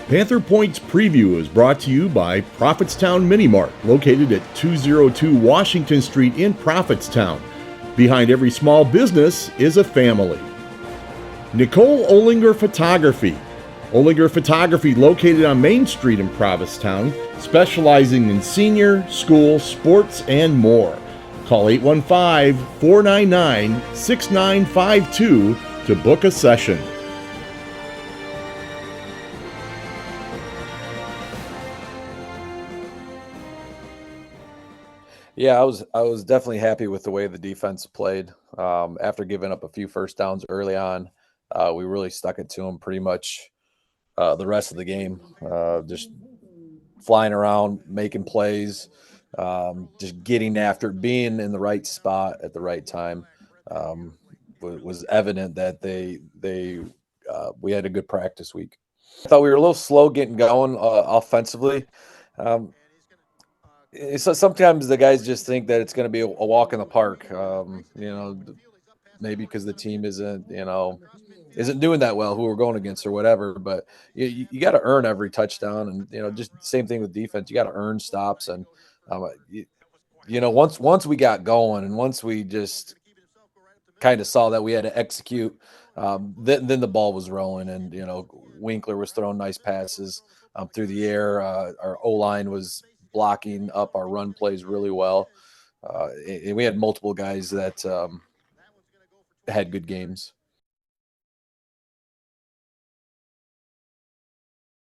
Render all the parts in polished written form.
Panther Point's preview is brought to you by Prophetstown Mini Mart, located at 202 Washington Street in Prophetstown. Behind every small business is a family. Nicole Olinger Photography. Olinger Photography, located on Main Street in Prophetstown, specializing in senior, school, sports, and more. Call 815-499-6952 to book a session. Yeah, I was definitely happy with the way the defense played. After giving up a few first downs early on, we really stuck it to them pretty much the rest of the game. Just flying around, making plays, just getting after it, being in the right spot at the right time. Was evident that we had a good practice week. I thought we were a little slow getting going offensively. Um, so sometimes the guys just think that it's going to be a walk in the park. Maybe because the team isn't doing that well, who we're going against or whatever. But you got to earn every touchdown, and just same thing with defense. You got to earn stops, and once we got going, and once we just kind of saw that we had to execute, then the ball was rolling, and Winkler was throwing nice passes through the air. Our O-line was blocking up our run plays really well, and we had multiple guys that had good games.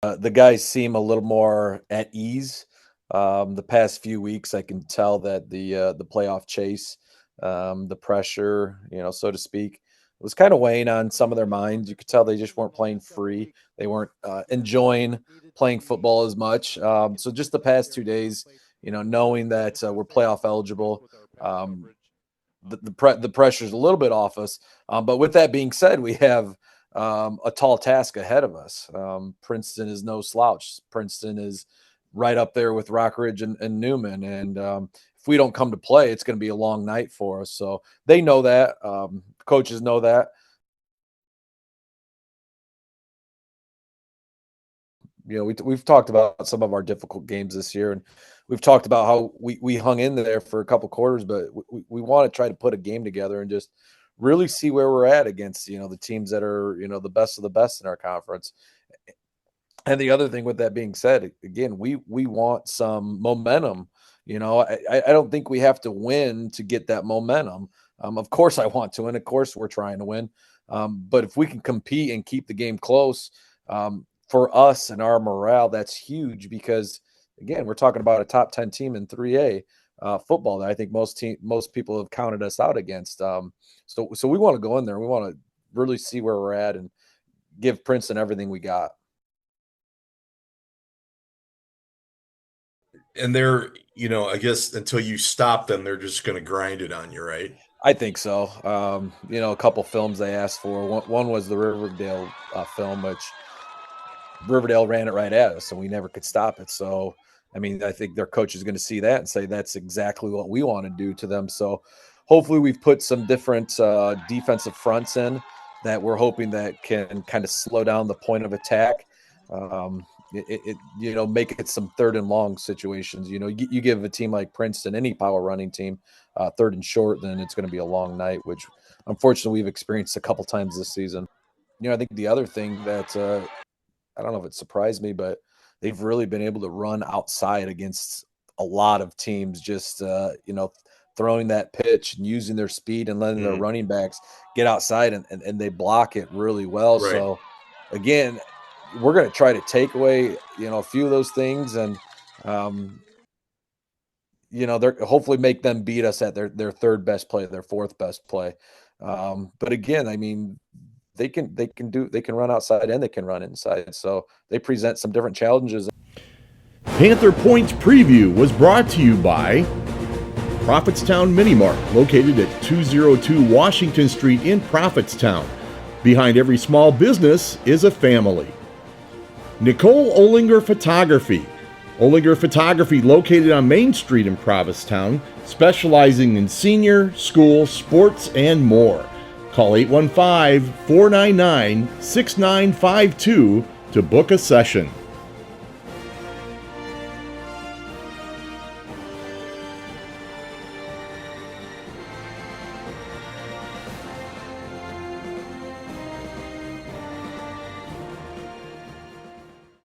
The guys seem a little more at ease. The past few weeks, I can tell that the playoff chase, the pressure, so to speak, was kind of weighing on some of their minds. You could tell they just weren't playing free. They weren't enjoying playing football as much. So just the past 2 days, knowing that we're playoff eligible, the pressure's a little bit off us. But with that being said, we have a tall task ahead of us. Princeton is no slouch. Princeton is right up there with Rockridge and Newman. And if we don't come to play, it's going to be a long night for us. So they know that. Coaches know that. We've talked about some of our difficult games this year, and we've talked about how we hung in there for a couple quarters, but we want to try to put a game together and just really see where we're at against, the teams that are, the best of the best in our conference. And the other thing with that being said, again, we want some momentum. I don't think we have to win to get that momentum. Of course I want to, and of course we're trying to win. But if we can compete and keep the game close, for us and our morale, that's huge because, again, we're talking about a top 10 team in 3A football that I think most people have counted us out against. So we want to go in there. We want to really see where we're at and give Princeton everything we got. And they're, I guess until you stop them, they're just going to grind it on you, right? I think so. A couple films they asked for. One was the Riverdale film, which Riverdale ran it right at us, and we never could stop it. So, I think their coach is going to see that and say that's exactly what we want to do to them. So, hopefully, we've put some different defensive fronts in that we're hoping that can kind of slow down the point of attack. Make it some third and long situations. You give a team like Princeton, any power running team, third and short, then it's going to be a long night, which unfortunately we've experienced a couple times this season. I think the other thing that I don't know if it surprised me, but they've really been able to run outside against a lot of teams, just, throwing that pitch and using their speed and letting their running backs get outside and they block it really well. Right. So, again, we're going to try to take away, a few of those things and, they're hopefully make them beat us at their third best play, their fourth best play. But again, they can run outside and they can run inside. So they present some different challenges. Panther Point's preview was brought to you by Prophetstown Mini Mart, located at 202 Washington Street in Prophetstown. Behind every small business is a family. Nicole Olinger Photography. Olinger Photography, located on Main Street in Prophetstown, specializing in senior, school, sports, and more. Call 815-499-6952 to book a session.